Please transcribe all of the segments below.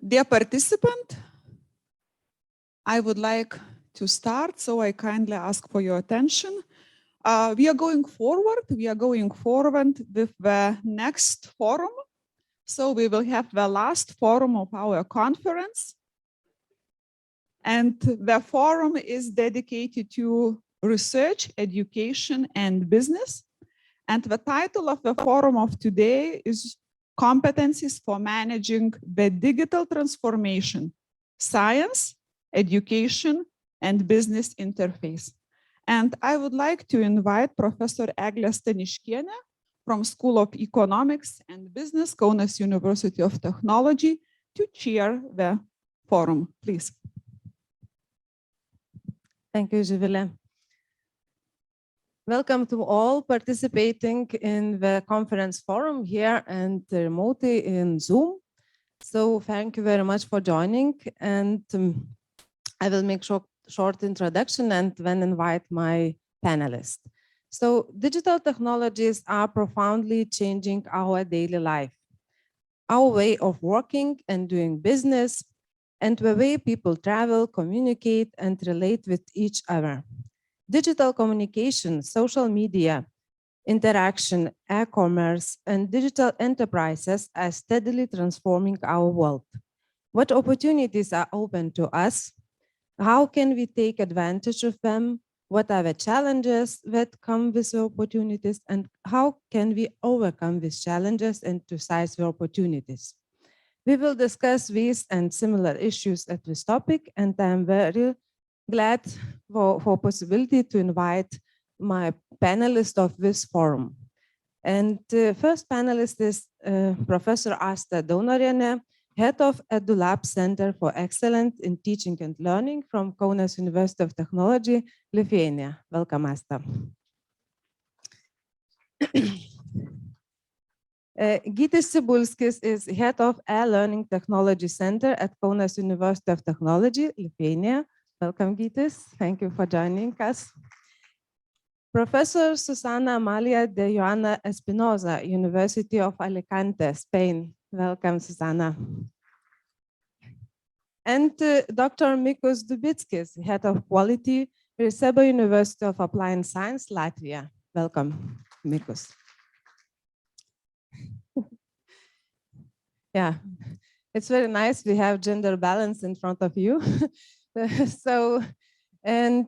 Dear participant, I would like to start, so I kindly ask for your attention. We are going forward with the next forum. So we will have the last forum of our conference. And the forum is dedicated to research, education, and business. And the title of the forum of today is Competencies for Managing the Digital Transformation, Science, Education, and Business Interface. And I would like to invite Professor Eglė Staniškienė from School of Economics and Business, Kaunas University of Technology, to chair the forum, please. Thank you, Živilė. Welcome to all participating in the conference forum here and remotely in Zoom. So thank you very much for joining, and I will make short introduction and then invite my panelists. So digital technologies are profoundly changing our daily life, our way of working and doing business, and the way people travel, communicate, and relate with each other. Digital communication, social media, interaction, e-commerce, and digital enterprises are steadily transforming our world. What opportunities are open to us? How can we take advantage of them? What are the challenges that come with the opportunities? And how can we overcome these challenges and to seize the opportunities? We will discuss these and similar issues at this topic, and I'm very glad for possibility to invite my panelist of this forum. And the first panelist is Professor Asta Daunorienė, Head of EduLab Center for Excellence in Teaching and Learning from Kaunas University of Technology, Lithuania. Welcome, Asta. Gytis Cibulskis is Head of E-Learning Technology Center at Kaunas University of Technology, Lithuania. Welcome, Gytis. Thank you for joining us. Professor Susana Amalia de Joana Espinosa, University of Alicante, Spain. Welcome, Susana. And Dr. Mikos Dubickis, Head of Quality, Reseba University of Applied Science, Latvia. Welcome, Mikos. Yeah, it's very nice. We have gender balance in front of you. So, and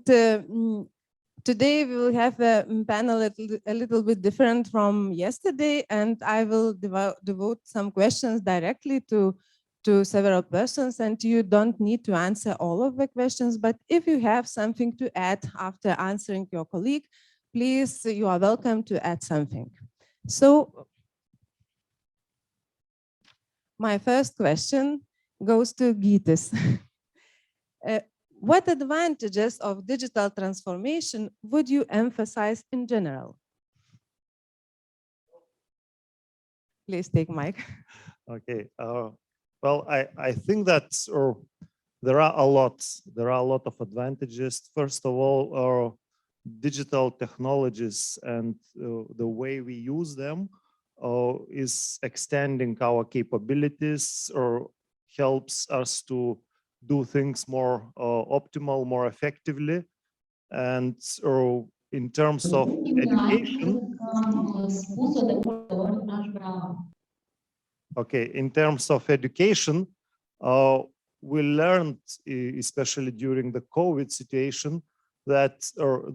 today we will have a panel a little bit different from yesterday, and I will devote some questions directly to several persons, and you don't need to answer all of the questions, but if you have something to add after answering your colleague, please, you are welcome to add something. So, my first question goes to Gytis. What advantages of digital transformation would you emphasize in general? Please take mic. Okay. Well, I think that there are a lot of advantages. First of all, digital technologies and the way we use them is extending our capabilities or helps us to do things more optimal, more effectively. And in terms of education, okay, in terms of education, we learned, especially during the COVID situation, that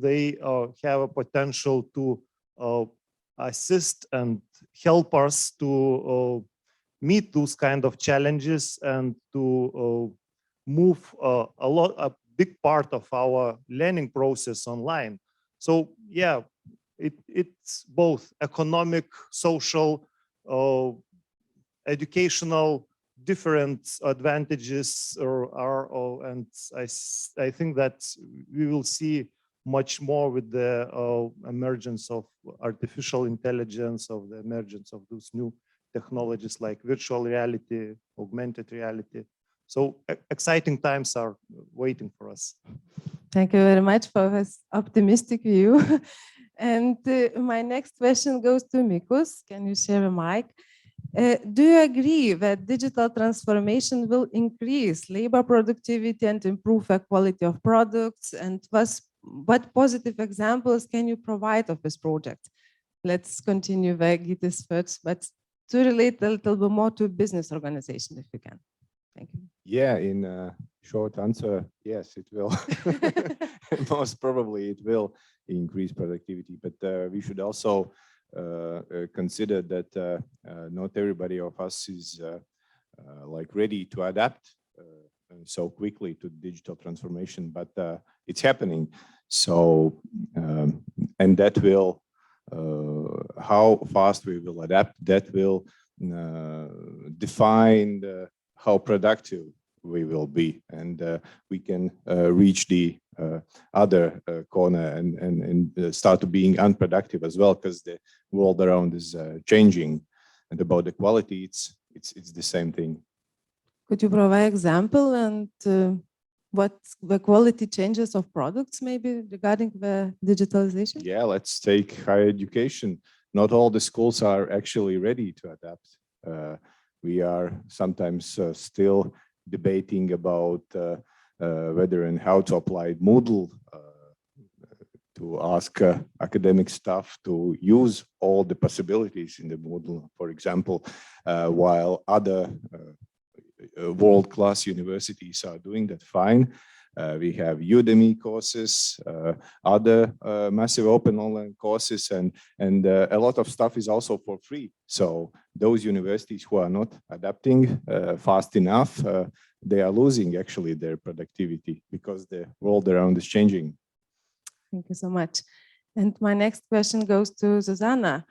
they have a potential to assist and help us to meet those kind of challenges and to move a big part of our learning process online. So yeah, it's both economic, social, educational, different advantages and I think that we will see much more with the emergence of artificial intelligence, of the emergence of those new technologies like virtual reality, augmented reality. So exciting times are waiting for us. Thank you very much for this optimistic view. And my next question goes to Mikos. Can you share a mic? Do you agree that digital transformation will increase labor productivity and improve the quality of products? And what positive examples can you provide of this project? Let's continue where Gytis first, but to relate a little bit more to business organization, if you can. Thank you. Yeah, in a short answer, yes, it will. Most probably it will increase productivity, but we should also consider that not everybody of us is like ready to adapt so quickly to digital transformation, but it's happening. So, and that will, how fast we will adapt, that will define how productive we will be, and we can reach the other corner and start to being unproductive as well, because the world around is changing. And about the quality, it's the same thing. Could you provide example and what the quality changes of products maybe regarding the digitalization? Yeah, let's take higher education. Not all the schools are actually ready to adapt. We are sometimes still debating about whether and how to apply Moodle to ask academic staff to use all the possibilities in the Moodle, for example, while other world-class universities are doing that fine. We have Udemy courses, other massive open online courses, and a lot of stuff is also for free. So those universities who are not adapting fast enough, they are losing actually their productivity because the world around is changing. Thank you so much. And my next question goes to Susanna.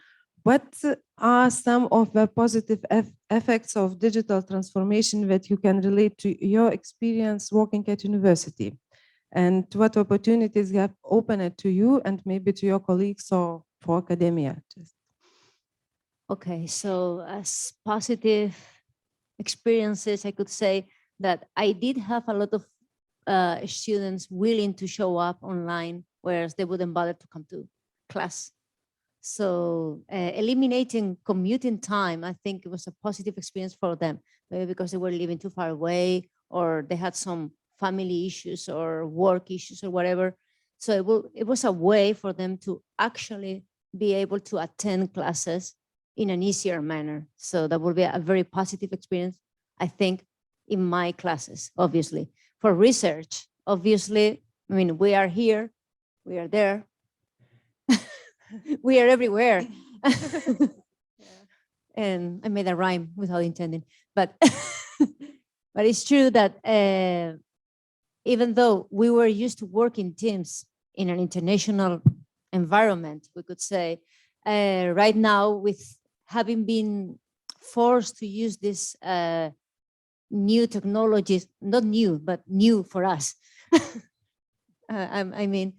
What are some of the positive effects of digital transformation that you can relate to your experience working at university? And what opportunities have opened to you and maybe to your colleagues or for academia? Okay, so as positive experiences, I could say that I did have a lot of students willing to show up online, whereas they wouldn't bother to come to class. So eliminating commuting time, I think it was a positive experience for them, maybe because they were living too far away or they had some family issues or work issues or whatever. So it was a way for them to actually be able to attend classes in an easier manner. So that will be a very positive experience, I think, in my classes, obviously. For research, obviously, I mean, we are here, we are there. We are everywhere. And I made a rhyme without intending, but but it's true that even though we were used to work in teams in an international environment, we could say, right now with having been forced to use this new technologies, not new, but new for us. I mean,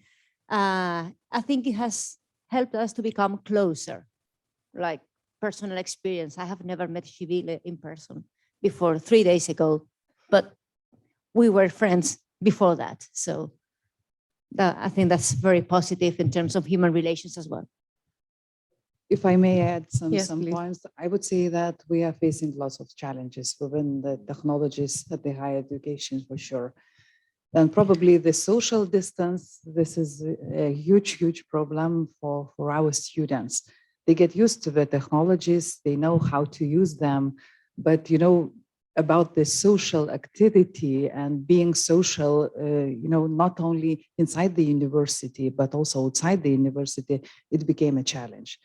I think it has helped us to become closer, like personal experience. I have never met Shivile in person before 3 days ago, but we were friends before that. So I think that's very positive in terms of human relations as well. If I may add Yes, some please. points, I would say that we are facing lots of challenges within the technologies at the higher education for sure. And probably the social distance, this is a huge problem for our students. They get used to the technologies, they know how to use them, but you know, about the social activity and being social, you know, not only inside the university, but also outside the university, it became a challenge.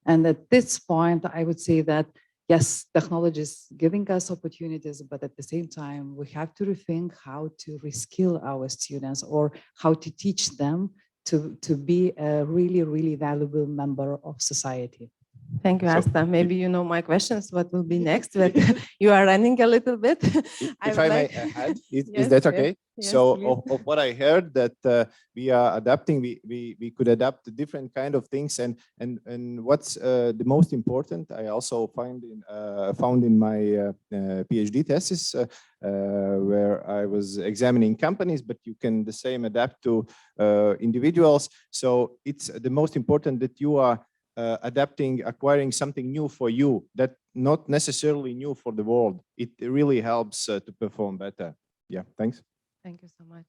And at this point, I would say that, yes, technology is giving us opportunities, but at the same time, we have to rethink how to reskill our students or how to teach them to be a really valuable member of society. Thank you, So Asta. Maybe you know my questions, what will be next, but you are running a little bit. If I may add, is Yes, that yes, okay? yes, So please. of what I heard that we are adapting, we could adapt to different kind of things, and what's the most important, I also found in my PhD thesis where I was examining companies, but you can the same adapt to individuals. So it's the most important that you are adapting, acquiring something new for you, that not necessarily new for the world. It really helps to perform better. Yeah, thanks. Thank you so much.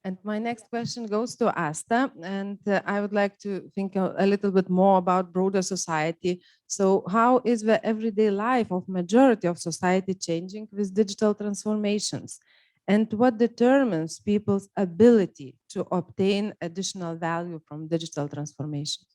And my next question goes to Asta, and I would like to think a little bit more about broader society. So how is the everyday life of majority of society changing with digital transformations? And what determines people's ability to obtain additional value from digital transformations?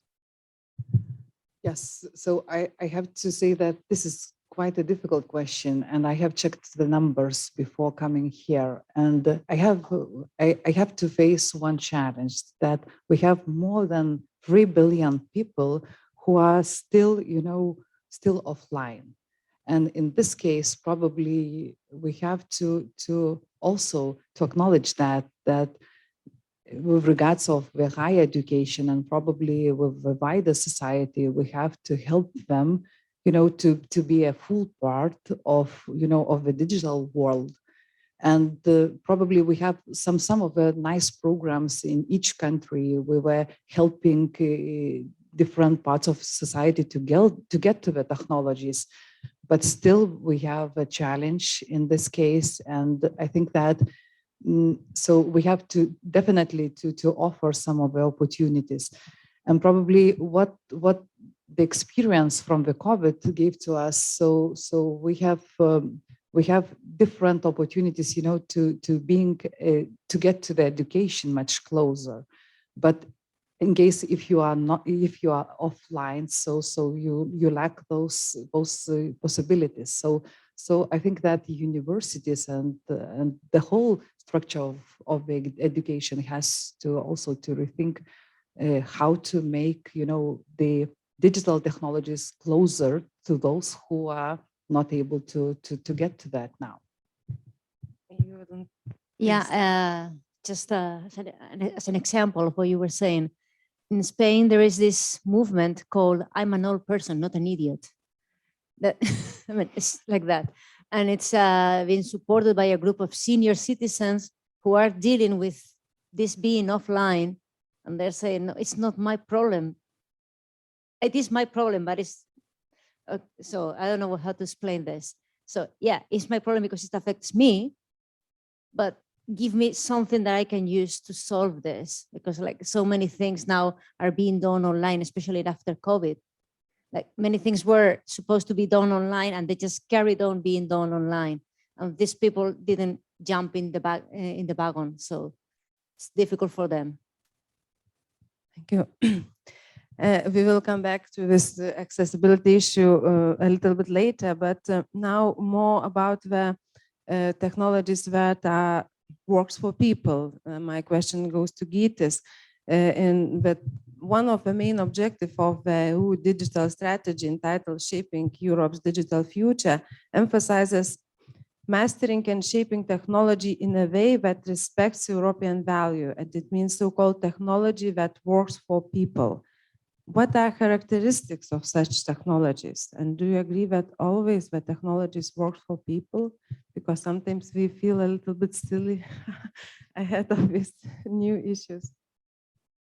Yes, so I have to say that this is quite a difficult question, and I have checked the numbers before coming here, and I have to face one challenge, that we have more than 3 billion people who are still, still offline. And in this case, probably we have to also to acknowledge that with regards of the higher education and probably with the wider society, we have to help them, to be a full part of, of the digital world. And probably we have some of the nice programs in each country. We were helping different parts of society to get to the technologies, but still we have a challenge in this case. And I think that so we have to definitely to offer some of the opportunities, and probably what the experience from the COVID gave to us. So we have different opportunities, to being to get to the education much closer. But in case if you are offline, so you lack those possibilities. So I think that universities and the whole structure of the education has to also to rethink how to make, the digital technologies closer to those who are not able to get to that now. Yeah, just as an example of what you were saying, in Spain, there is this movement called "I'm an old person, not an idiot." That I mean, it's like that, and it's been supported by a group of senior citizens who are dealing with this being offline, and they're saying, "No, it's not my problem. It is my problem, but it's." So I don't know how to explain this. So yeah, it's my problem because it affects me, but give me something that I can use to solve this, because like so many things now are being done online, especially after COVID. Like many things were supposed to be done online and they just carried on being done online. And these people didn't jump in the wagon, so it's difficult for them. Thank you. We will come back to this accessibility issue a little bit later, but now more about the technologies that works for people. My question goes to Gytis. But one of the main objectives of the EU digital strategy entitled Shaping Europe's Digital Future emphasizes mastering and shaping technology in a way that respects European value, and it means so-called technology that works for people. What are characteristics of such technologies? And do you agree that always the technologies work for people? Because sometimes we feel a little bit silly ahead of these new issues.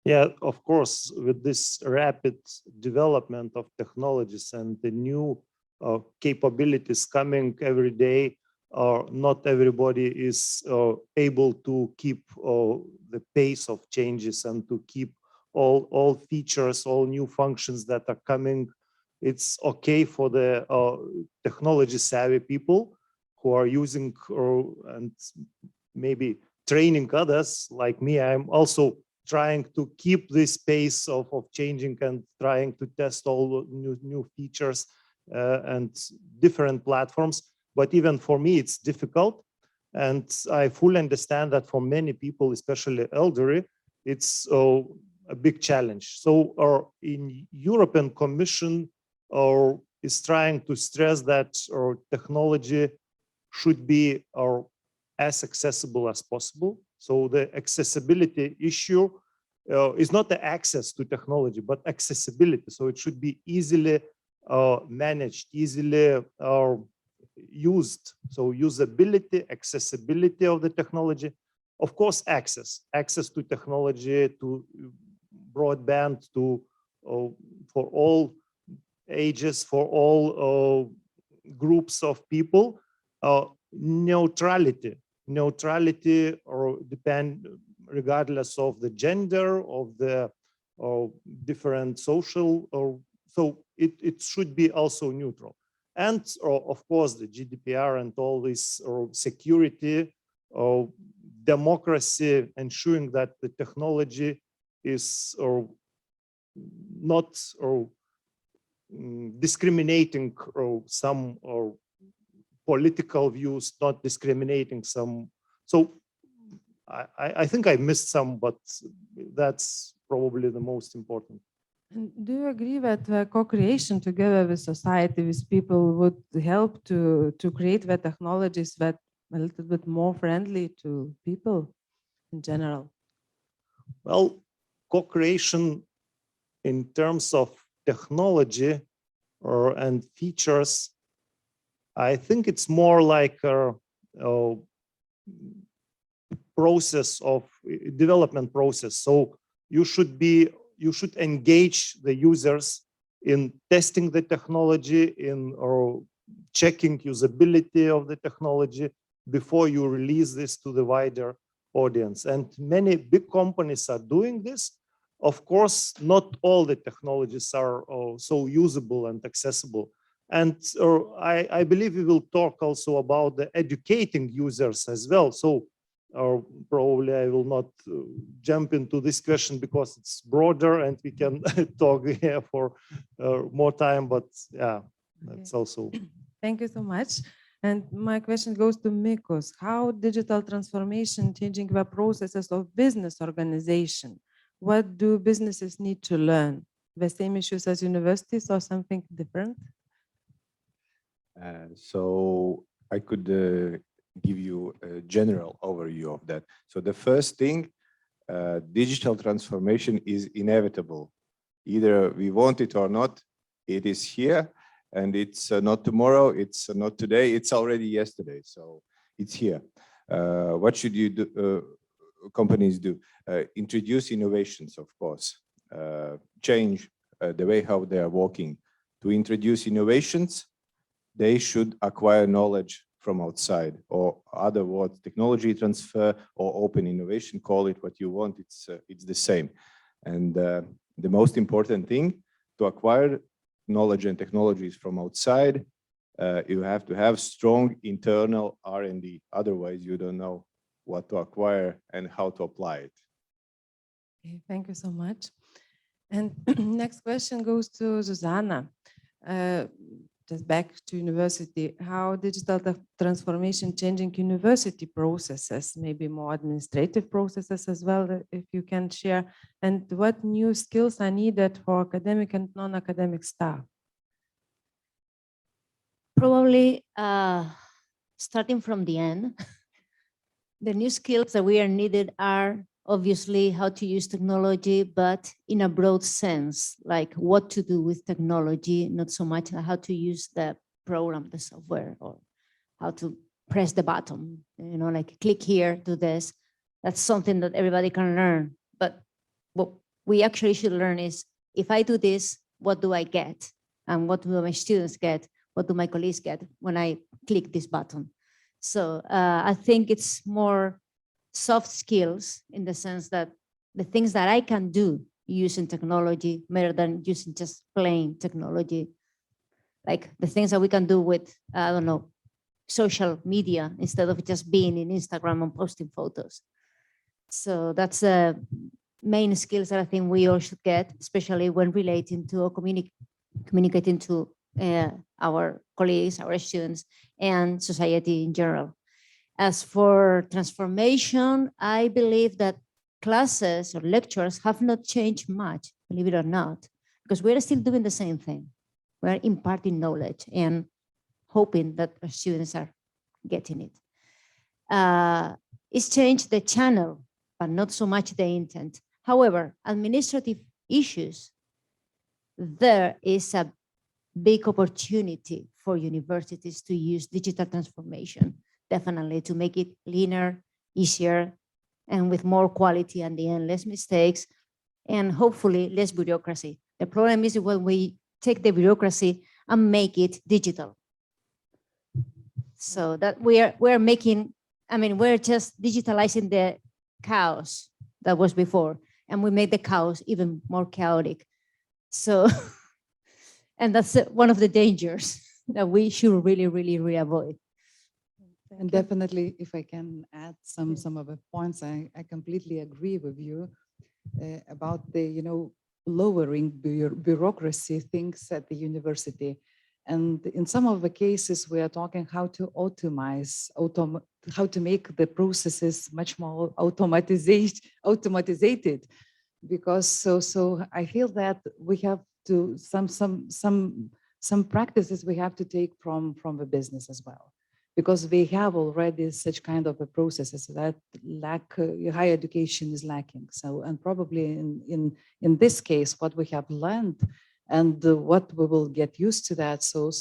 Yeah, of course, with this rapid development of technologies and the new capabilities coming every day, not everybody is able to keep the pace of changes and to keep all features, all new functions that are coming. It's okay for the technology savvy people who are using and maybe training others like me. I'm also trying to keep this pace of changing and trying to test all new features and different platforms. But even for me, it's difficult. And I fully understand that for many people, especially elderly, it's a big challenge. So in European Commission is trying to stress that our technology should be as accessible as possible. So the accessibility issue is not the access to technology, but accessibility. So it should be easily managed, easily used. So usability, accessibility of the technology, of course, access to technology, to broadband, to for all ages, for all groups of people, neutrality or depend regardless of the gender, of the different social, so it should be also neutral. And of course, the GDPR and all this security, democracy, ensuring that the technology is not discriminating some political views, not discriminating some. So I think I missed some, but that's probably the most important. And do you agree that co-creation together with society, with people, would help to create the technologies that are a little bit more friendly to people in general? Well, co-creation in terms of technology and features, I think it's more like a process of development process. So you should engage the users in testing the technology, in checking usability of the technology before you release this to the wider audience. And many big companies are doing this. Of course, not all the technologies are so usable and accessible. And I believe we will talk also about the educating users as well. So probably I will not jump into this question because it's broader and we can talk here for more time, but yeah, that's also. Thank you so much. And my question goes to Mikos. How digital transformation changing the processes of business organization? What do businesses need to learn? The same issues as universities or something different? So I could give you a general overview of that. So the first thing, digital transformation is inevitable. Either we want it or not, it is here, and it's not tomorrow, it's not today, it's already yesterday. So it's here. What should you do? Companies do? Introduce innovations, of course. Change the way how they are working. To introduce innovations, they should acquire knowledge from outside, or other words, technology transfer or open innovation, call it what you want, it's the same. And the most important thing, to acquire knowledge and technologies from outside, you have to have strong internal R&D. Otherwise, you don't know what to acquire and how to apply it. Okay, thank you so much. And next question goes to Zuzana. Just back to university, how digital transformation changing university processes, maybe more administrative processes as well, if you can share, and what new skills are needed for academic and non-academic staff? Probably starting from the end, the new skills that we are needed are obviously how to use technology, but in a broad sense, like what to do with technology, not so much how to use the program, the software, or how to press the button, you know, like click here, do this. That's something that everybody can learn. But what we actually should learn is, if I do this, what do I get? And what do my students get? What do my colleagues get when I click this button? So I think it's more soft skills in the sense that the things that I can do using technology better than using just plain technology, like the things that we can do with, I don't know, social media instead of just being in Instagram and posting photos. So that's the main skills that I think we all should get, especially when relating to or communicating to our colleagues, our students, and society in general. As for transformation, I believe that classes or lectures have not changed much, believe it or not, because we're still doing the same thing. We're imparting knowledge and hoping that our students are getting it. It's changed the channel, but not so much the intent. However, administrative issues, there is a big opportunity for universities to use digital transformation, definitely, to make it leaner, easier, and with more quality and the end, less mistakes, and hopefully less bureaucracy. The problem is when we take the bureaucracy and make it digital. So that we're making, I mean, we're just digitalizing the chaos that was before, and we made the chaos even more chaotic. So, and that's one of the dangers that we should really, really, really avoid. And definitely, if I can add some of the points, I completely agree with you about the, lowering bureaucracy things at the university. And in some of the cases, we are talking how to how to make the processes much more automatized, because so I feel that we have to some practices we have to take from the business as well, because we have already such kind of a processes that lack higher education is lacking. So, and probably in this case, what we have learned and what we will get used to that. So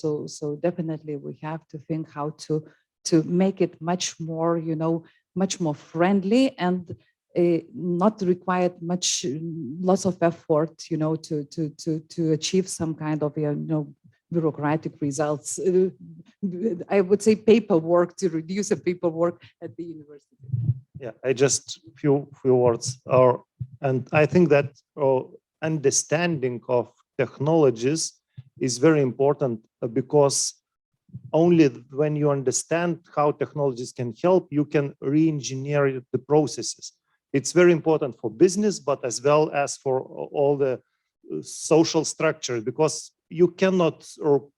definitely we have to think how to make it much more, much more friendly and not required lots of effort, to achieve some kind of, bureaucratic results. I would say paperwork, to reduce the paperwork at the university. Yeah, I just few words. And I think that understanding of technologies is very important, because only when you understand how technologies can help, you can re-engineer the processes. It's very important for business, but as well as for all the social structure, because you cannot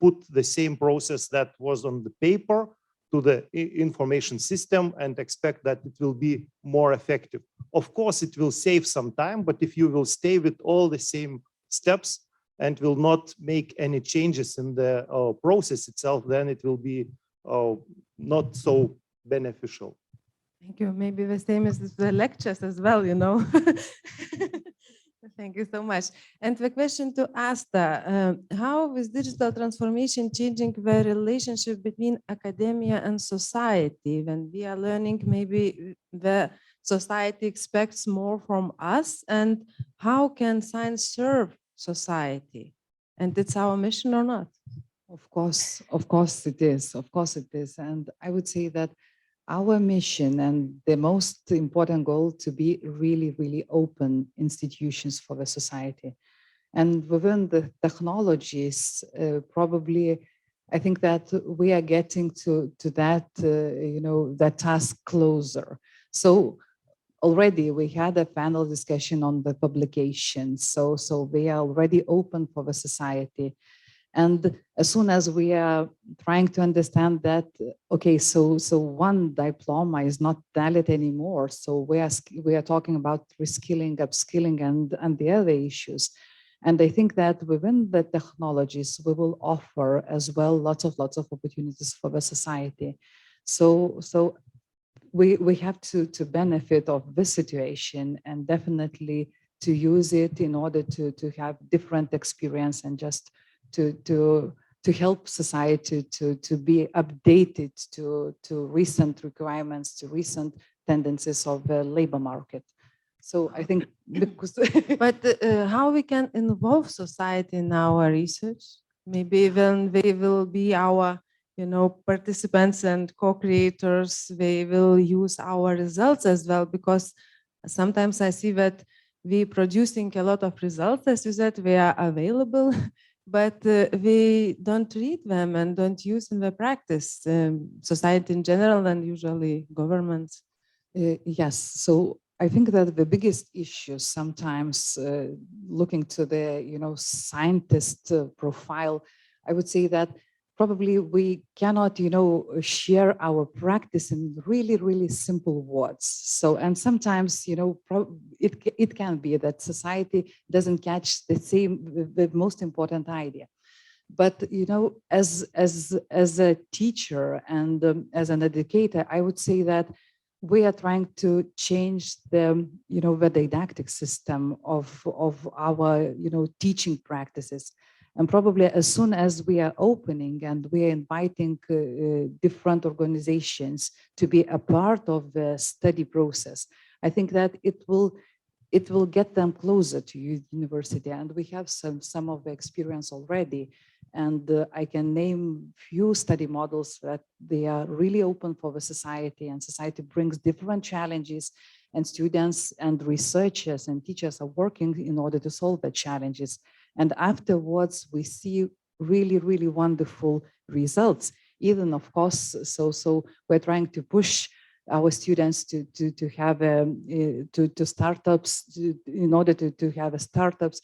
put the same process that was on the paper to the information system and expect that it will be more effective. Of course, it will save some time, but if you will stay with all the same steps and will not make any changes in the process itself, then it will be not so beneficial. Thank you. Maybe the same as the lectures as well, Thank you so much. And the question to Asta, how is digital transformation changing the relationship between academia and society? When we are learning, maybe the society expects more from us, and how can science serve society? And it's our mission or not? Of course it is. Of course it is. And I would say that our mission and the most important goal to be really, really open institutions for the society. And within the technologies, probably, I think that we are getting to that, that task closer. So already we had a panel discussion on the publications. So we are already open for the society. And as soon as we are trying to understand that, okay, so one diploma is not valid anymore. So we are talking about reskilling, upskilling, and the other issues. And I think that within the technologies, we will offer as well lots of opportunities for the society. So we have to benefit of this situation and definitely to use it in order to have different experience and just to help society to be updated to recent requirements, to recent tendencies of the labor market. So I think because But how we can involve society in our research? Maybe when they will be our, participants and co-creators, they will use our results as well, because sometimes I see that we producing a lot of results, as you said, they are available, but we don't read them and don't use in the practice, society in general and usually governments. yes, so I think that the biggest issue sometimes looking to the scientist profile, I would say that probably we cannot share our practice in really, really simple words. So, and sometimes it can be that society doesn't catch the most important idea. But as a teacher and as an educator, I would say that we are trying to change the the didactic system of our teaching practices. And probably as soon as we are opening and we are inviting different organizations to be a part of the study process, I think that it will it will get them closer to university. And we have some of the experience already. And I can name few study models that they are really open for the society, and society brings different challenges, and students and researchers and teachers are working in order to solve the challenges. And afterwards, we see really, really wonderful results. Even, of course, so we're trying to push our students to have to startups in order to have startups,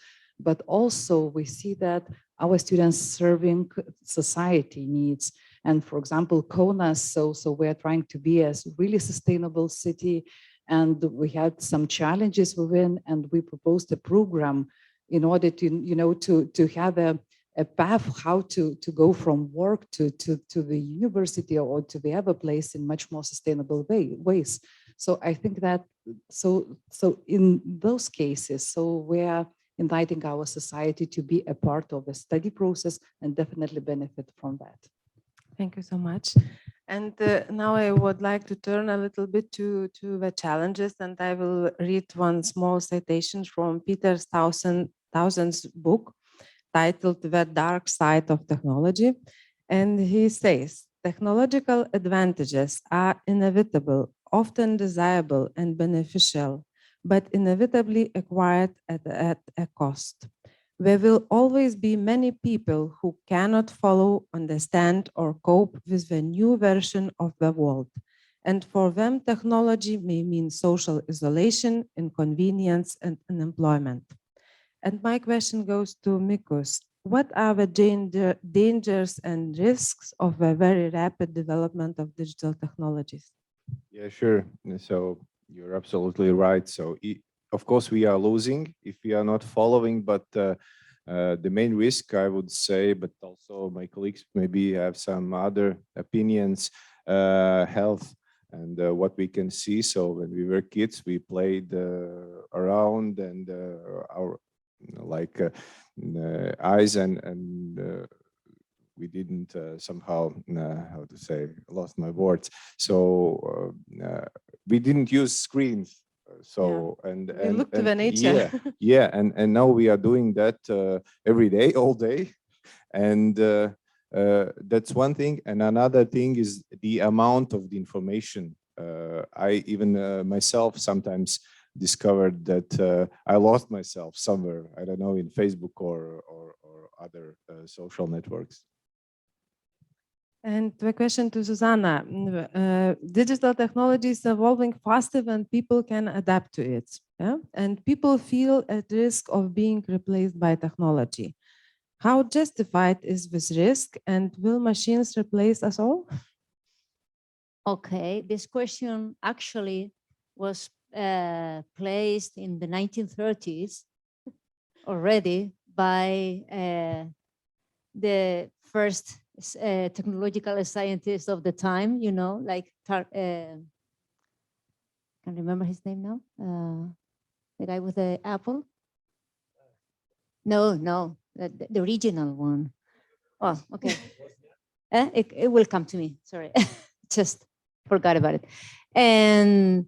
but also we see that our students serving society needs. And for example, Kaunas, so we're trying to be a really sustainable city, and we had some challenges within, and we proposed a program in order to have a path how to go from work to the university or to the other place in much more sustainable ways. So I think that so in those cases, so we're inviting our society to be a part of the study process and definitely benefit from that. Thank you so much. And now I would like to turn a little bit to the challenges, and I will read one small citation from Peter Townsend's book titled The Dark Side of Technology. And he says, technological advantages are inevitable, often desirable and beneficial, but inevitably acquired at a cost. There will always be many people who cannot follow, understand, or cope with the new version of the world. And for them, technology may mean social isolation, inconvenience, and unemployment. And my question goes to Mikos. What are the dangers and risks of the very rapid development of digital technologies? Yeah, sure. So you're absolutely right. So of course we are losing if we are not following, but the main risk, I would say, but also my colleagues maybe have some other opinions, health and what we can see. So when we were kids, we played around, and our eyes and we didn't somehow, how to say, lost my words. So we didn't use screens. So yeah. and we look to the nature. yeah, and now we are doing that every day, all day, and that's one thing. And another thing is the amount of the information. I even myself sometimes discovered that I lost myself somewhere, I don't know, in Facebook or other social networks. And the question to Susanna, digital technology is evolving faster than people can adapt to it. Yeah? And people feel at risk of being replaced by technology. How justified is this risk, and will machines replace us all? Okay, this question actually was placed in the 1930s already by the first technological scientist of the time, you know, like, can't remember his name now, the guy with the apple. No, the original one. Oh, okay. It will come to me, sorry. Just forgot about it. And,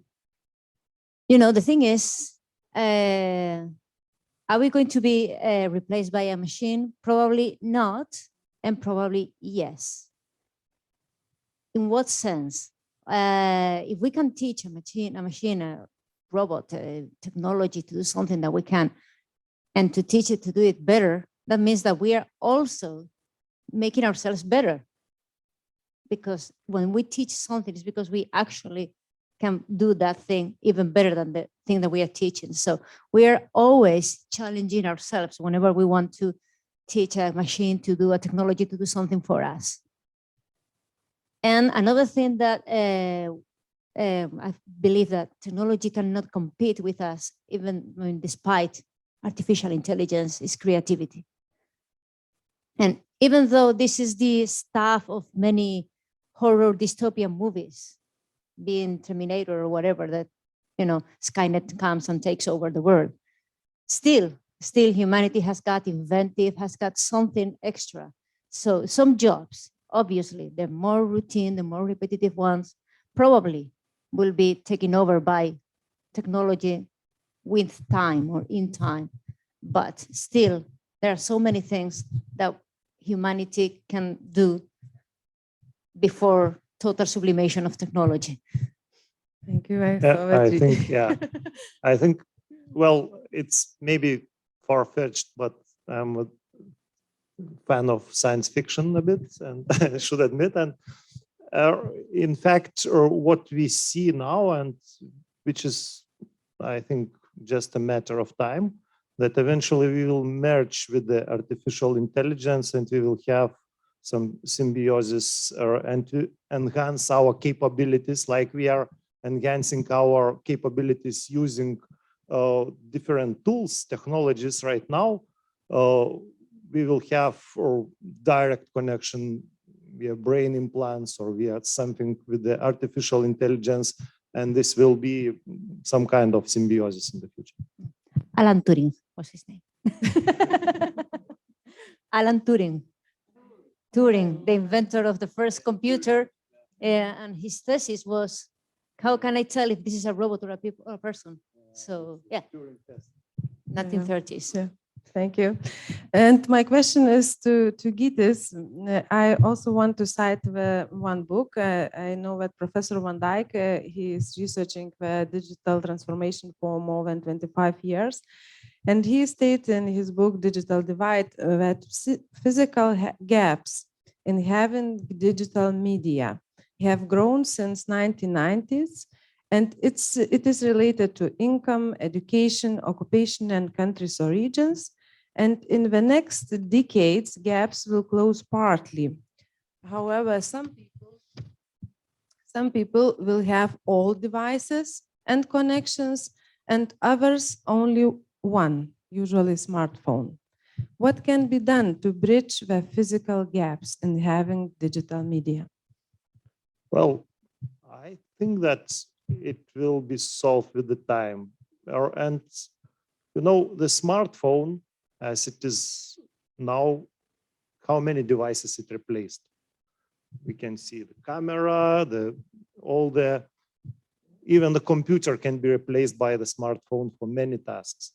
you know, the thing is, are we going to be replaced by a machine? Probably not, and probably yes. In what sense? If we can teach a machine, a robot, technology to do something that we can, and to teach it to do it better, that means that we are also making ourselves better. Because when we teach something, it's because we actually can do that thing even better than the thing that we are teaching. So we are always challenging ourselves whenever we want to teach a machine to do a technology to do something for us. And another thing that I believe that technology cannot compete with us, even despite artificial intelligence, is creativity. And even though this is the stuff of many horror dystopian movies, being Terminator or whatever, that, you know, Skynet comes and takes over the world, still humanity has got inventive, has got something extra. So some jobs, obviously, the more routine, the more repetitive ones, probably will be taken over by technology with time or in time. But still, there are so many things that humanity can do before total sublimation of technology. Thank you very Yeah, so much. I think, yeah, I think, well, it's maybe far-fetched, but I'm a fan of science fiction a bit, and I should admit. And in fact, what we see now, and which is, I think, just a matter of time, that eventually we will merge with the artificial intelligence and we will have some symbiosis and to enhance our capabilities, like we are enhancing our capabilities using different tools, technologies right now. We will have direct connection via brain implants or via something with the artificial intelligence, and this will be some kind of symbiosis in the future. Alan Turing was his name. Alan Turing. Turing, the inventor of the first computer, and his thesis was, how can I tell if this is a robot or a person? So yeah, 1930s. Yeah. Thank you. And my question is to Gytis. I also want to cite one book. I know that Professor Van Dijk, he is researching the digital transformation for more than 25 years. And he states in his book, Digital Divide, that physical gaps in having digital media have grown since 1990s. And it is related to income, education, occupation, and countries or regions. And in the next decades, gaps will close partly. However, some people will have all devices and connections, and others only one, usually smartphone. What can be done to bridge the physical gaps in having digital media? Well, I think that it will be solved with the time. And you know, the smartphone, as it is now, how many devices it replaced? We can see the camera, even the computer can be replaced by the smartphone for many tasks.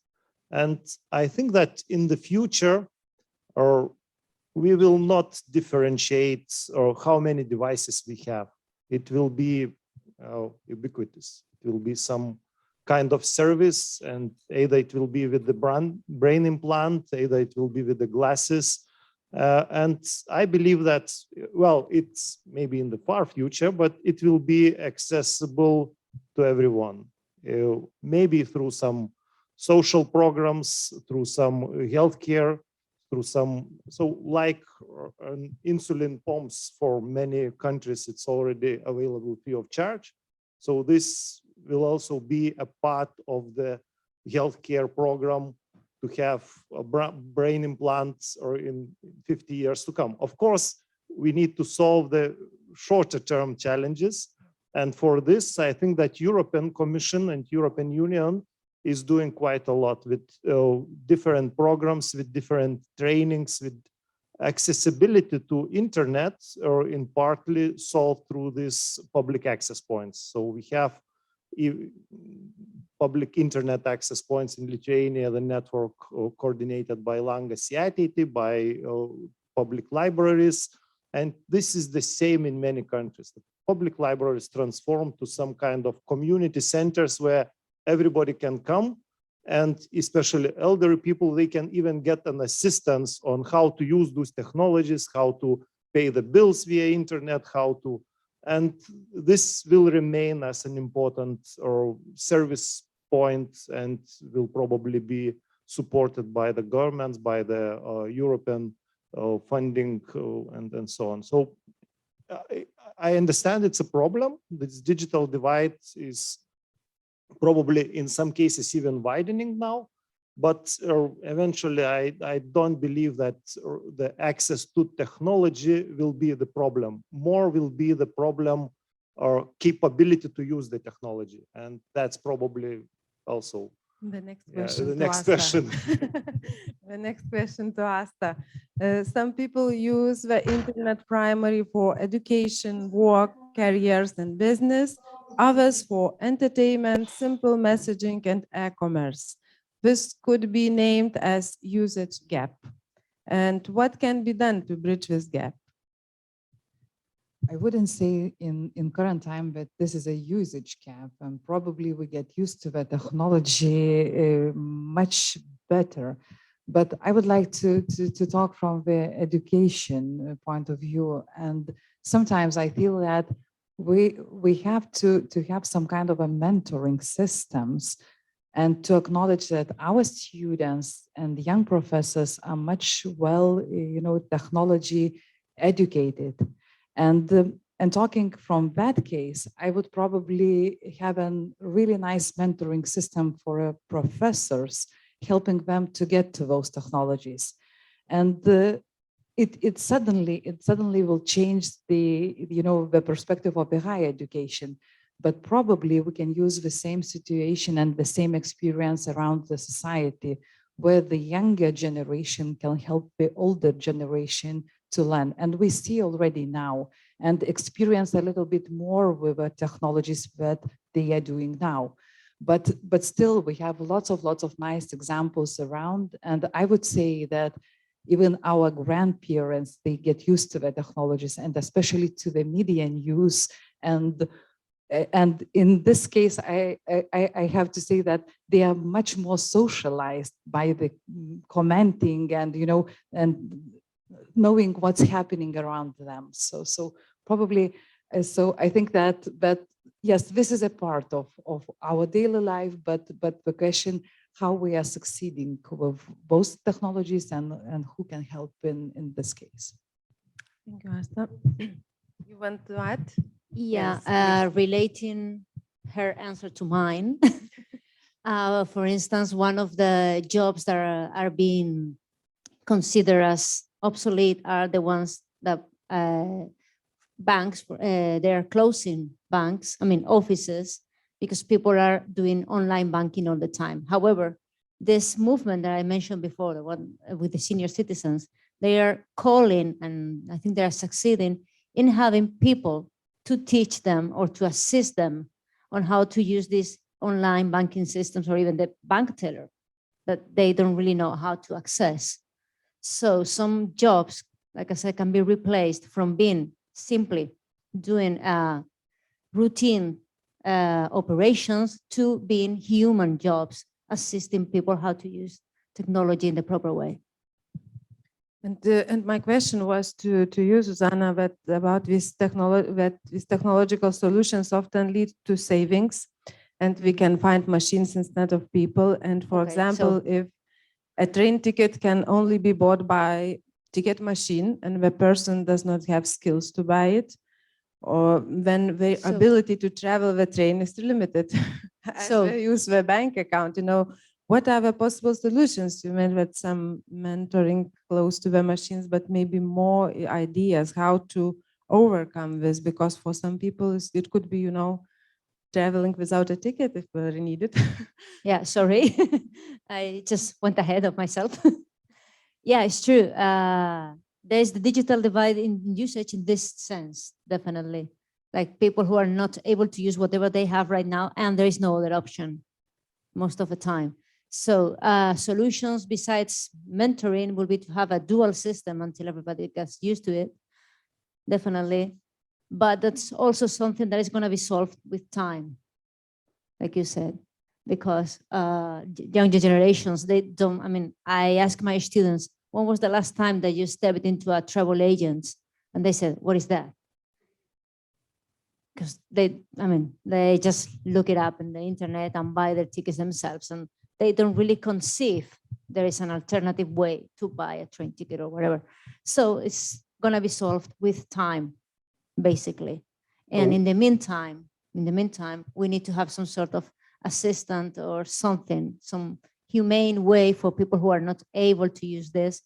And I think that in the future, we will not differentiate how many devices we have. It will be ubiquitous. It will be some kind of service, and either it will be with the brain implant, either it will be with the glasses. And I believe that, well, it's maybe in the far future, but it will be accessible to everyone, maybe through some social programs, through some healthcare, through some, so like insulin pumps for many countries, it's already available free of charge. So this will also be a part of the healthcare program to have brain implants or in 50 years to come. Of course, we need to solve the shorter term challenges. And for this, I think that European Commission and European Union is doing quite a lot with different programs, with different trainings, with accessibility to internet, or in partly solved through these public access points. So we have public internet access points in Lithuania, the network coordinated by Langas IATT, by public libraries. And this is the same in many countries. The public libraries transformed to some kind of community centers where everybody can come, and especially elderly people, they can even get an assistance on how to use those technologies, how to pay the bills via internet, and this will remain as an important service point and will probably be supported by the governments, by the European funding and so on. So I understand it's a problem. This digital divide is probably in some cases even widening now, but eventually I don't believe that the access to technology will be the problem. More will be the problem or capability to use the technology, and that's probably also the next question. The next question. The next question to Asta. Some people use the internet primarily for education, work, careers, and business, others for entertainment, simple messaging, and e-commerce. This could be named as usage gap. And what can be done to bridge this gap? I wouldn't say in current time that this is a usage gap, and probably we get used to the technology much better. But I would like to talk from the education point of view. And sometimes I feel that we have to have some kind of a mentoring systems and to acknowledge that our students and young professors are much technology educated. And talking from that case, I would probably have a really nice mentoring system for professors, helping them to get to those technologies. And it suddenly will change the perspective of the higher education. But probably we can use the same situation and the same experience around the society, where the younger generation can help the older generation to learn. And we see already now and experience a little bit more with the technologies that they are doing now. But still, we have lots of nice examples around. And I would say that even our grandparents, they get used to the technologies, and especially to the media news. And in this case, I have to say that they are much more socialized by the commenting and knowing what's happening around them. So probably, so I think that yes, this is a part of our daily life, but the question how we are succeeding with both technologies and who can help in this case. Thank you, Asta. You want to add? Yeah, Yes, relating her answer to mine. For instance, one of the jobs that are being considered as obsolete are the ones that banks, they're closing banks, offices, because people are doing online banking all the time. However, this movement that I mentioned before, the one with the senior citizens, they are calling, and I think they are succeeding in having people to teach them or to assist them on how to use these online banking systems, or even the bank teller that they don't really know how to access. So some jobs, like I said, can be replaced from being simply doing routine operations to being human jobs, assisting people how to use technology in the proper way. And my question was to you, Susanna, that about this technological solutions often lead to savings, and we can find machines instead of people. And for example, if a train ticket can only be bought by ticket machine and the person does not have skills to buy it, or then the ability to travel the train is limited. So they use the bank account, what are the possible solutions? You mentioned some mentoring close to the machines, but maybe more ideas how to overcome this, because for some people it could be, traveling without a ticket if very needed. Yeah, sorry. I just went ahead of myself. Yeah, it's true. There's the digital divide in usage in this sense, definitely. Like people who are not able to use whatever they have right now, and there is no other option most of the time. So solutions besides mentoring will be to have a dual system until everybody gets used to it, definitely. But that's also something that is going to be solved with time, like you said, because younger generations, they don't, I ask my students, when was the last time that you stepped into a travel agent? And they said, what is that? Because they just look it up on the internet and buy their tickets themselves, and they don't really conceive there is an alternative way to buy a train ticket or whatever. So it's going to be solved with time, basically. And in the meantime, we need to have some sort of assistant or something, some humane way for people who are not able to use this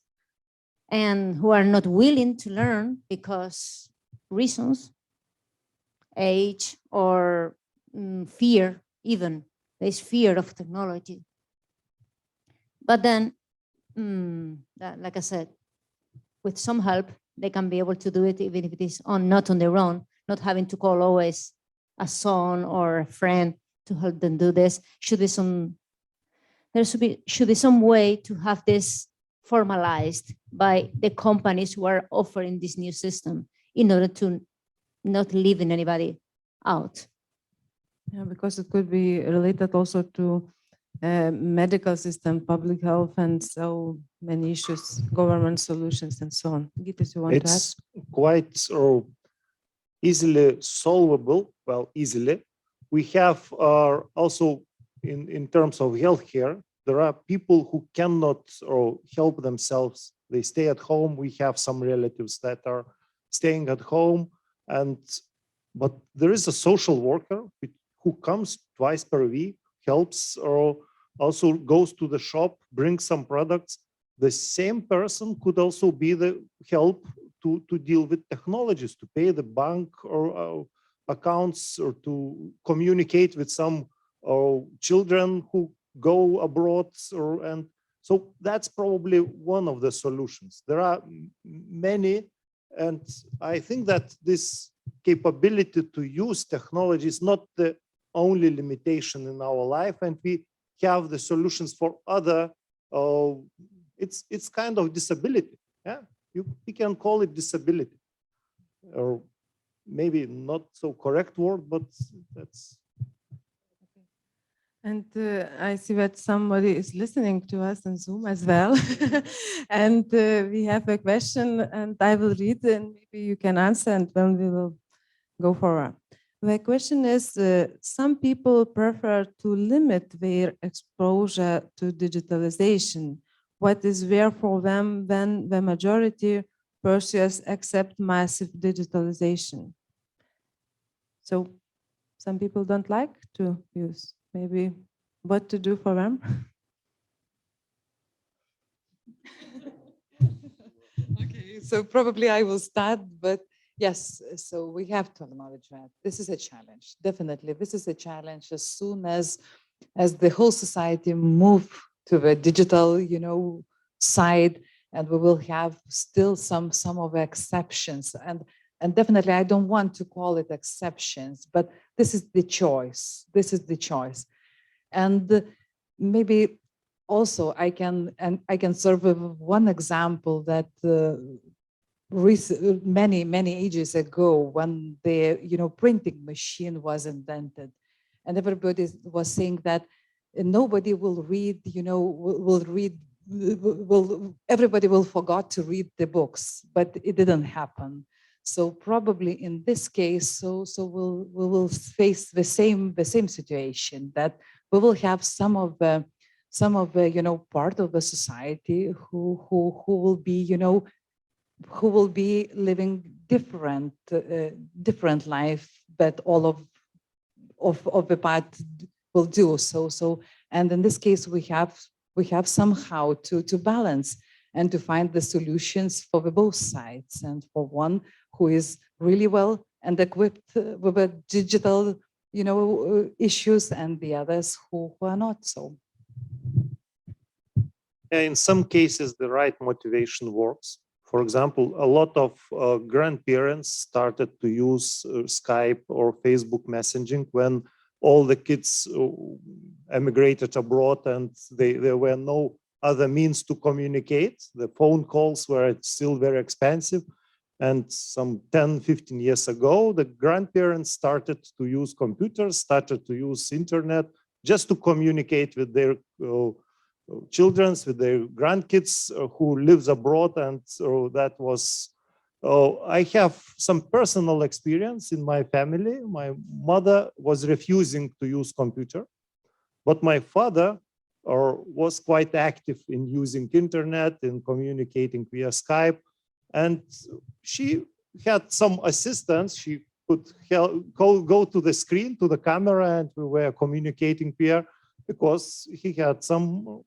and who are not willing to learn because reasons, age, or fear even. There's fear of technology. But then, like I said, with some help, they can be able to do it even if it is not on their own, not having to call always a son or a friend to help them do this. There should be some way to have this formalized by the companies who are offering this new system in order to not leaving anybody out. Yeah, because it could be related also to medical system, public health, and so many issues, government solutions, and so on. Gytis, you want to add? It's quite easily solvable. Well, easily. We have also in terms of healthcare, there are people who cannot help themselves. They stay at home. We have some relatives that are staying at home, but there is a social worker who comes twice per week, helps, or also goes to the shop, brings some products. The same person could also be the help to deal with technologies, to pay the bank or accounts, or to communicate with some children who go abroad, and so that's probably one of the solutions. There are many, and I think that this capability to use technology is not the only limitation in our life, and we have the solutions for other. It's kind of disability. Yeah, we can call it disability, or maybe not so correct word, but that's. And I see that somebody is listening to us on Zoom as well. And we have a question, and I will read, and maybe you can answer, and then we will go forward. The question is, some people prefer to limit their exposure to digitalization. What is rare for them when the majority pursues accept massive digitalization? So some people don't like to use. Maybe what to do for them? Okay, so probably I will start, but yes, so we have to acknowledge that this is a challenge. Definitely, this is a challenge. As soon as the whole society move to the digital, side, and we will have still some of the exceptions, and definitely I don't want to call it exceptions, but this is the choice. This is the choice, and maybe also I can serve with one example that many ages ago, when the printing machine was invented, and everybody was saying that nobody will read, everybody will forget to read the books, but it didn't happen. So probably in this case, so we will face the same situation, that we will have some of the part of the society who will be who will be living different life, but all of the part will do so. And in this case, we have somehow to balance and to find the solutions for the both sides, and for one who is really well and equipped with the digital issues, and the others who are not so. In some cases, the right motivation works. For example, a lot of grandparents started to use Skype or Facebook messaging when all the kids emigrated abroad, and there were no other means to communicate. The phone calls were still very expensive. And some 10, 15 years ago, the grandparents started to use computers, started to use internet just to communicate with their children, with their grandkids who lives abroad. And so that was, I have some personal experience in my family. My mother was refusing to use computer, but my father was quite active in using internet and communicating via Skype. And she had some assistance. She could go to the screen, to the camera, and we were communicating here because he had some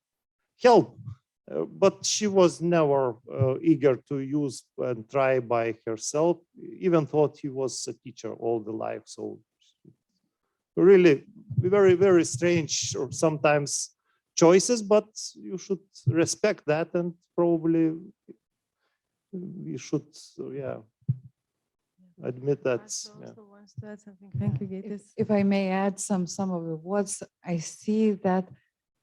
help. But she was never eager to use and try by herself, even thought he was a teacher all the life. So really very, very strange or sometimes choices, but you should respect that, and probably we should, yeah. admit that's, yeah. Also wants to add something. Thank you, Gytis. If I may add some of the words, I see that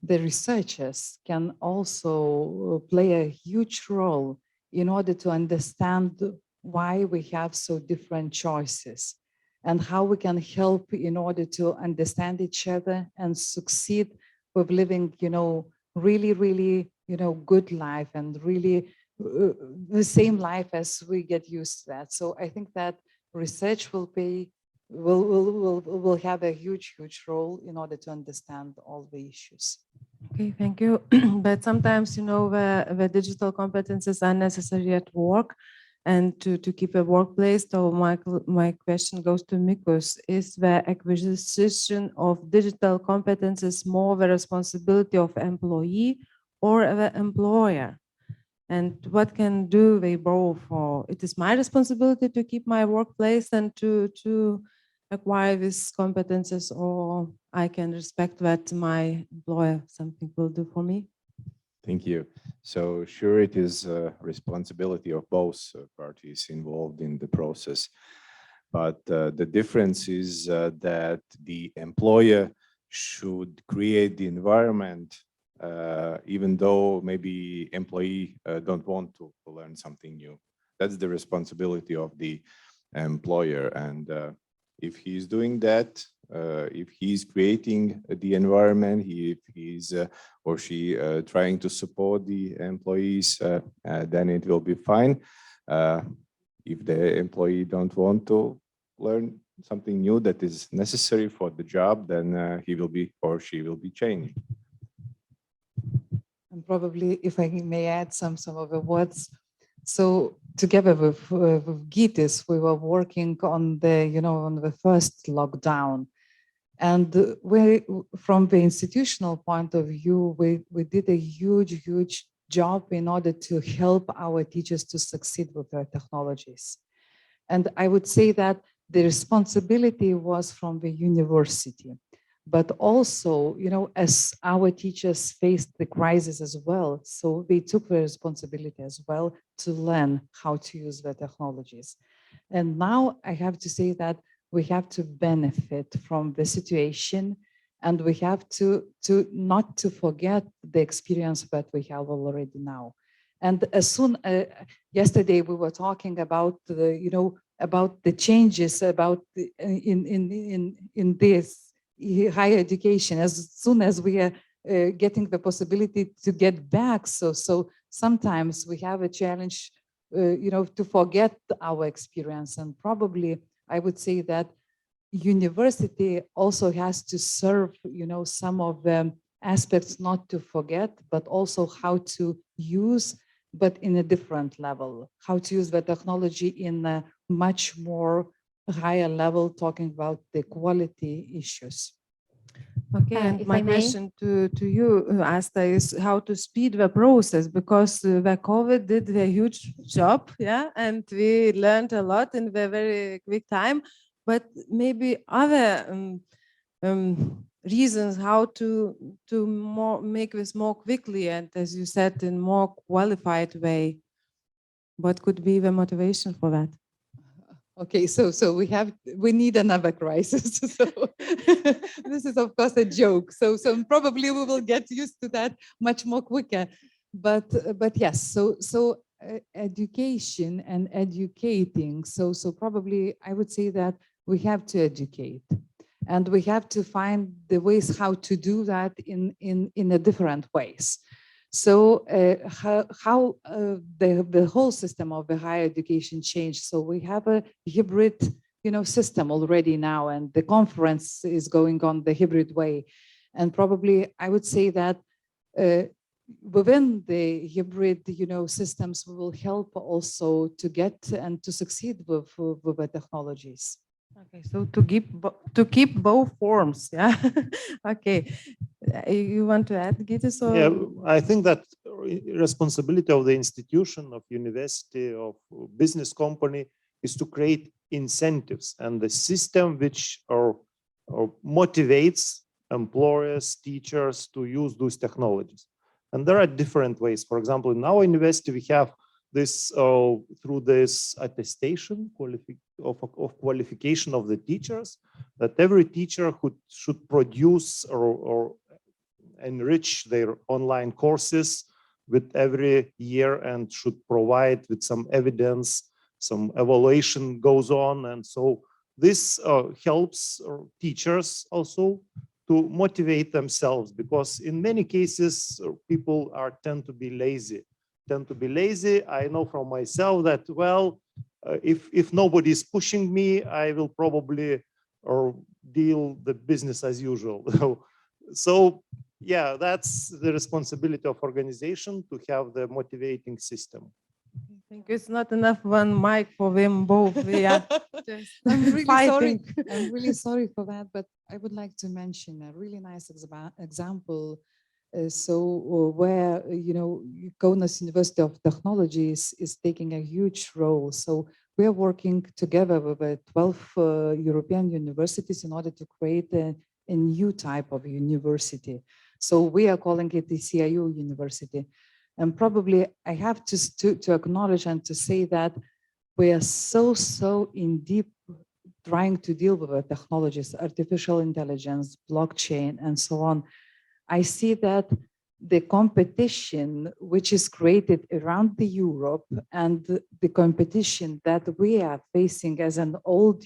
the researchers can also play a huge role in order to understand why we have so different choices and how we can help in order to understand each other and succeed with living, really, really, good life and really the same life as we get used to that. So I think that research will have a huge role in order to understand all the issues. Okay, thank you. But sometimes, the digital competences are necessary at work and to keep a workplace. So my question goes to Mikos. Is the acquisition of digital competences more the responsibility of employee or the employer? And what can do they both for? It is my responsibility to keep my workplace and to acquire these competences, or I can respect that my employer something will do for me. Thank you. So sure, it is a responsibility of both parties involved in the process. But the difference is that the employer should create the environment, even though maybe employee don't want to learn something new. That's the responsibility of the employer. And if he's doing that, if he's creating the environment, if he's or she trying to support the employees, then it will be fine. If the employee don't want to learn something new that is necessary for the job, then he will be or she will be changed. And probably, if I may add some of the words. So together with Gytis, we were working on the first lockdown. And from the institutional point of view, we did a huge job in order to help our teachers to succeed with their technologies. And I would say that the responsibility was from the university, but also, as our teachers faced the crisis as well, so they took the responsibility as well to learn how to use the technologies. And now I have to say that we have to benefit from the situation, and we have to not to forget the experience that we have already now. And as soon yesterday we were talking about the changes in this higher education as soon as we are getting the possibility to get back. So sometimes we have a challenge, to forget our experience. And probably I would say that university also has to serve, some of the aspects not to forget, but also how to use, but in a different level, how to use the technology in a much more higher level, talking about the quality issues. Okay, and if my I may? question to you, Asta, is how to speed the process, because the COVID did a huge job, yeah, and we learned a lot in a very quick time, but maybe other reasons how to make this more quickly and, as you said, in more qualified way. What could be the motivation for that? Okay, so we need another crisis. So this is of course a joke. So probably we will get used to that much more quicker. But yes, so education and educating. So probably I would say that we have to educate, and we have to find the ways how to do that in a different ways. So how the whole system of the higher education changed. So we have a hybrid, system already now, and the conference is going on the hybrid way. And probably I would say that within the hybrid, systems, we will help also to get and to succeed with the technologies. Okay, so to keep both forms, yeah. Okay, you want to add, Gytis? Yeah, I think that responsibility of the institution, of university, of business company is to create incentives and the system which motivates employers, teachers to use those technologies. And there are different ways. For example, in our university, we have this through this attestation of qualification of the teachers, that every teacher should produce or enrich their online courses with every year and should provide with some evidence, some evaluation goes on. And so this helps teachers also to motivate themselves, because in many cases people tend to be lazy. I know from myself that, well, if nobody is pushing me, I will probably deal the business as usual. So yeah, that's the responsibility of organization to have the motivating system. I think it's not enough one mic for them both. Yeah, I'm really sorry. fighting. I'm really sorry for that, but I would like to mention a really nice example. Where, Kaunas University of Technology is taking a huge role. So we are working together with 12 European universities in order to create a new type of university. So we are calling it the CIU University. And probably I have to acknowledge and to say that we are so in deep trying to deal with the technologies, artificial intelligence, blockchain, and so on. I see that the competition which is created around the Europe and the competition that we are facing as an old,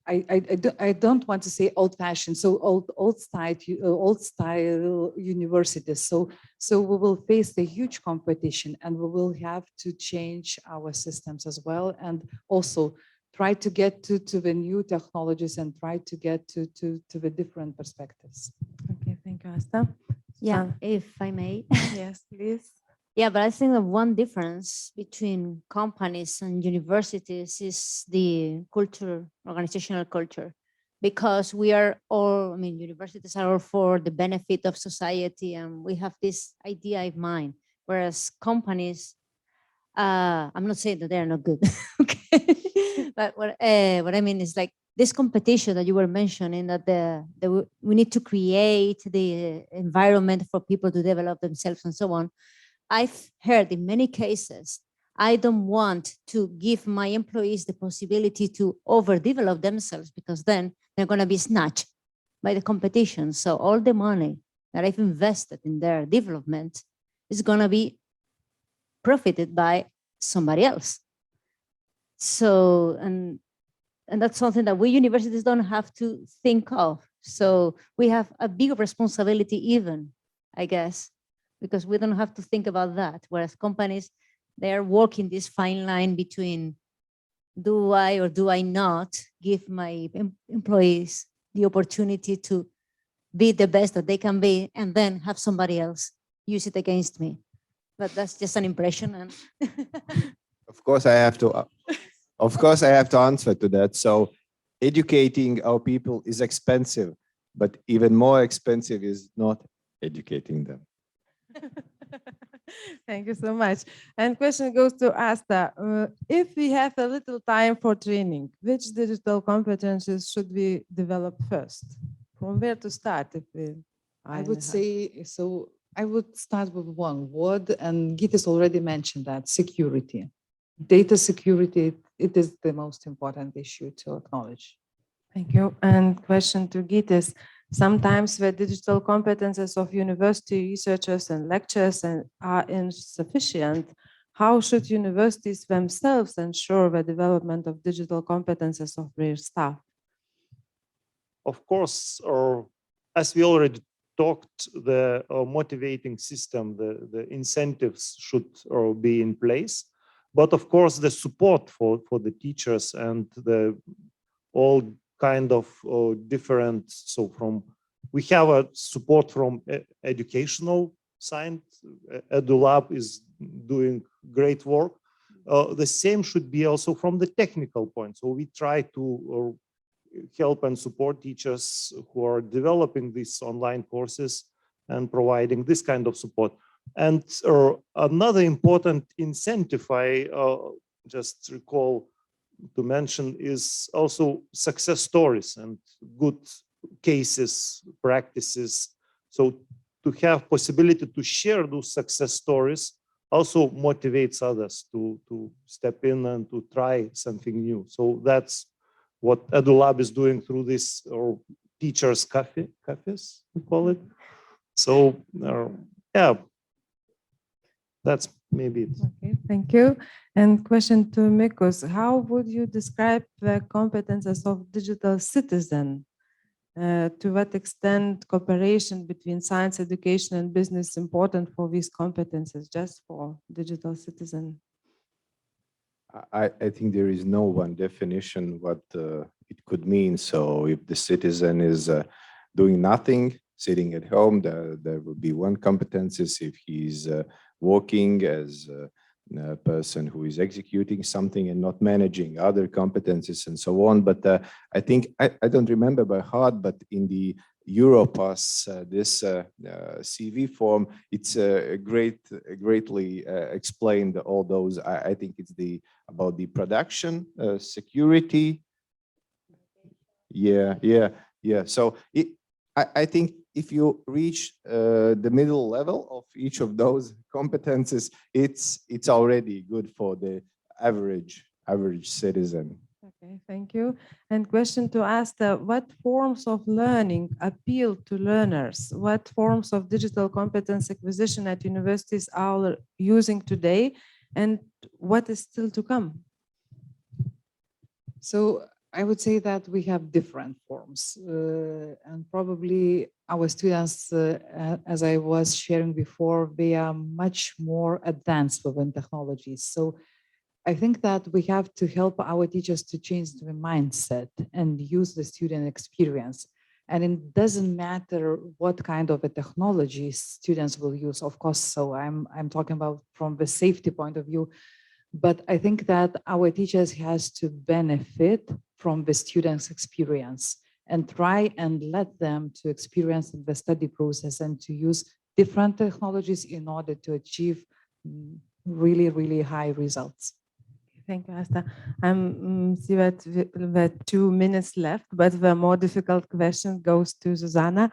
I don't want to say old-fashioned, so old style universities. So we will face a huge competition, and we will have to change our systems as well, and also try to get to the new technologies and try to get to the different perspectives. Okay, thank you, Asta. Yeah, if I may. Yes, please. Yeah, but I think that one difference between companies and universities is the culture, organizational culture, because we are all, universities are all for the benefit of society, and we have this idea in mind, whereas companies, I'm not saying that they're not good, okay? But what I mean is like this competition that you were mentioning, that we need to create the environment for people to develop themselves and so on. I've heard in many cases, I don't want to give my employees the possibility to overdevelop themselves, because then they're going to be snatched by the competition. So all the money that I've invested in their development is going to be profited by somebody else. So, and that's something that we universities don't have to think of. So we have a bigger responsibility even, I guess, because we don't have to think about that. Whereas companies, they are walking this fine line between do I or do I not give my employees the opportunity to be the best that they can be, and then have somebody else use it against me. But that's just an impression. And Of course, I have to answer to that. So educating our people is expensive, but even more expensive is not educating them. Thank you so much. And question goes to Asta. If we have a little time for training, which digital competences should we develop first? From where to start? I would say, so I would start with one word, and Gytis already mentioned that: security. Data security, it is the most important issue to acknowledge. Thank you. And question to Gytis. Sometimes the digital competences of university researchers and lecturers are insufficient. How should universities themselves ensure the development of digital competences of their staff? Of course, as we already talked, the motivating system, the incentives should be in place. But of course, the support for the teachers and all kind of different, we have a support from educational side. EduLab is doing great work. The same should be also from the technical point. So we try to help and support teachers who are developing these online courses and providing this kind of support. And another important incentive I just recall to mention is also success stories and good cases, practices. So to have possibility to share those success stories also motivates others to step in and to try something new. So that's what EduLab is doing through this, or teachers cafes, we call it. So yeah, that's maybe it. Okay, thank you. And question to Mikos, how would you describe the competences of digital citizen? To what extent cooperation between science education and business is important for these competences, just for digital citizen? I think there is no one definition what it could mean. So if the citizen is doing nothing, sitting at home, there will be one competences. If he's working as a person who is executing something and not managing, other competencies and so on. But I think, I don't remember by heart, but in the Europass, this CV form, it's greatly explained all those. I think it's about the production, security. Yeah. So I think if you reach the middle level of each of those competences, it's already good for the average citizen. Okay, thank you. And question to Asta, what forms of learning appeal to learners? What forms of digital competence acquisition at universities are using today, and what is still to come? So I would say that we have different forms, and probably our students, as I was sharing before, they are much more advanced within technologies. So I think that we have to help our teachers to change the mindset and use the student experience. And it doesn't matter what kind of a technology students will use, of course. So I'm talking about from the safety point of view. But I think that our teachers has to benefit from the students' experience and try and let them to experience the study process and to use different technologies in order to achieve really, really high results. Thank you, Asta. See that we 2 minutes left, but the more difficult question goes to Susanna.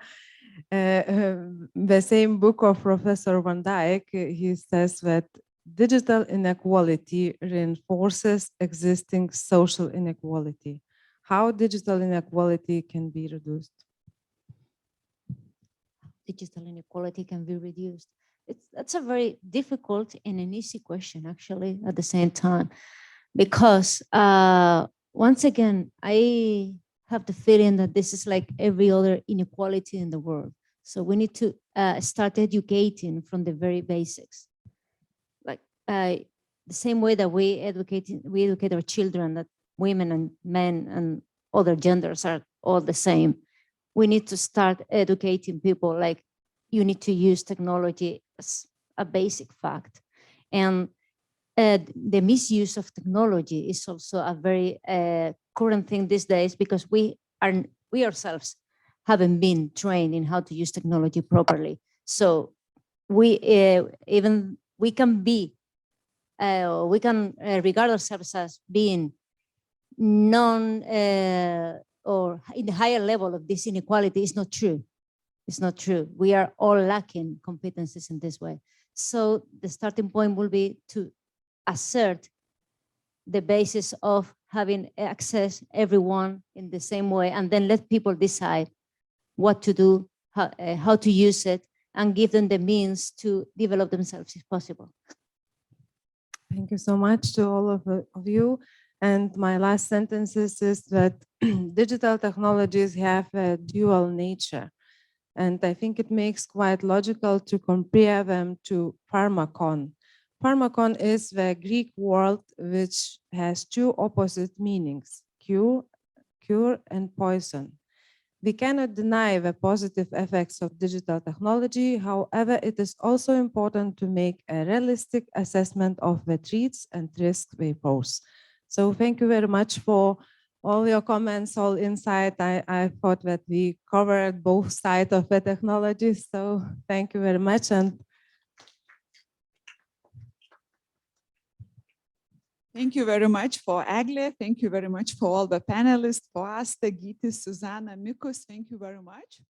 The same book of Professor Van Dijk, he says that digital inequality reinforces existing social inequality. How digital inequality can be reduced? Digital inequality can be reduced. That's a very difficult and an easy question, actually, at the same time, because once again, I have the feeling that this is like every other inequality in the world. So we need to start educating from the very basics. Like the same way that we educate our children that women and men and other genders are all the same. We need to start educating people like you need to use technology as a basic fact. And the misuse of technology is also a very current thing these days, because we ourselves haven't been trained in how to use technology properly. So we can regard ourselves as being or in the higher level of this inequality. Is not true. It's not true. We are all lacking competencies in this way. So the starting point will be to assert the basis of having access everyone in the same way, and then let people decide what to do, how to use it, and give them the means to develop themselves if possible. Thank you so much to all of you. And my last sentence is that digital technologies have a dual nature. And I think it makes quite logical to compare them to pharmakon. Pharmakon is the Greek word which has two opposite meanings, cure and poison. We cannot deny the positive effects of digital technology. However, it is also important to make a realistic assessment of the threats and risks they pose. So thank you very much for all your comments, all insight. I thought that we covered both sides of the technology. So thank you very much. And thank you very much for Egle. Thank you very much for all the panelists, for Asta, Gytis, Susanna, Mikos. Thank you very much.